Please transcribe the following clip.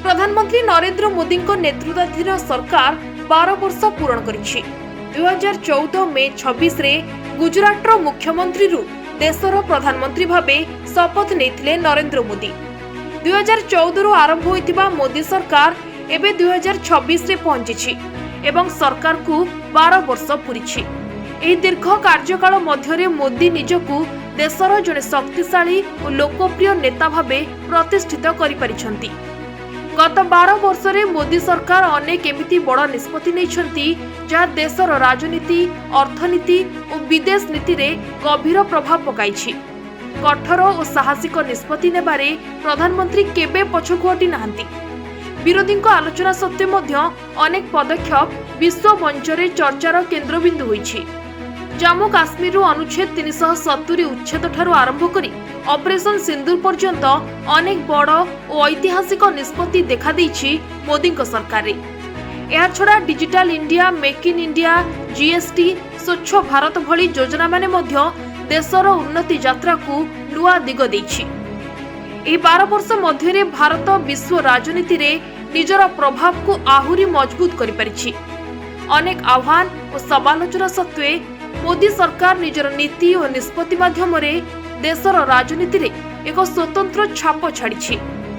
प्रधानमंत्री नरेंद्र मोदी नेतृत्वाधीन सरकार 12 वर्ष पूर्ण करिछि। 2014 मे 26 रे गुजरात मुख्यमंत्री देशर प्रधानमंत्री भावे शपथ नेथिले नरेंद्र मोदी। 2014 रु आरंभ होइतिबा मोदी सरकार एबे 2026 रे पहुंची एवं सरकार को 12 वर्ष पूरीछि। एही दीर्घ कार्यकाल मध्यरे मोदी निजकु देशर जने शक्तिशाली और लोकप्रिय नेता भावे प्रतिष्ठित करि परिछंती। गत 12 वर्ष रे मोदी सरकार अनेक एमिति बड़ निष्पत्ति नैछंती जहाँ देशर राजनीति, अर्थनीति और विदेश नीति रे गभीर प्रभाव पकाइछि। कठोर और साहसिक निष्पत्ति नेबारे प्रधानमंत्री केबे पछकु हटि नाहंती। विरोधी आलोचना सत्वे मध्य अनेक पदक्षेप विश्व मंचरे चर्चार केन्द्रबिंदु होइछि। जम्मू काश्मीर अनुच्छेद 370 उच्छेद ठारू आरंभ करी ऑपरेशन सिंदूर पर्यंत अनेक बड़ और ऐतिहासिक निष्पत्ति देखा देइछि मोदी सरकार। एहा छड़ा digital India, make in India, GST, स्वच्छ भारत भली योजना माने मध्य देशर उन्नति यात्रा को नुआ दिग देइछि। एही 12 वर्ष मध्यरे भारत विश्व राजनीति रे निजर प्रभाव को आहुरी मजबूत करि परिछि। अनेक आह्वान और समालोचना सत्वे मोदी सरकार निजर नीति और निष्पत्ति माध्यम देशर राजनीति रे एक स्वतंत्र छाप छाड़ी।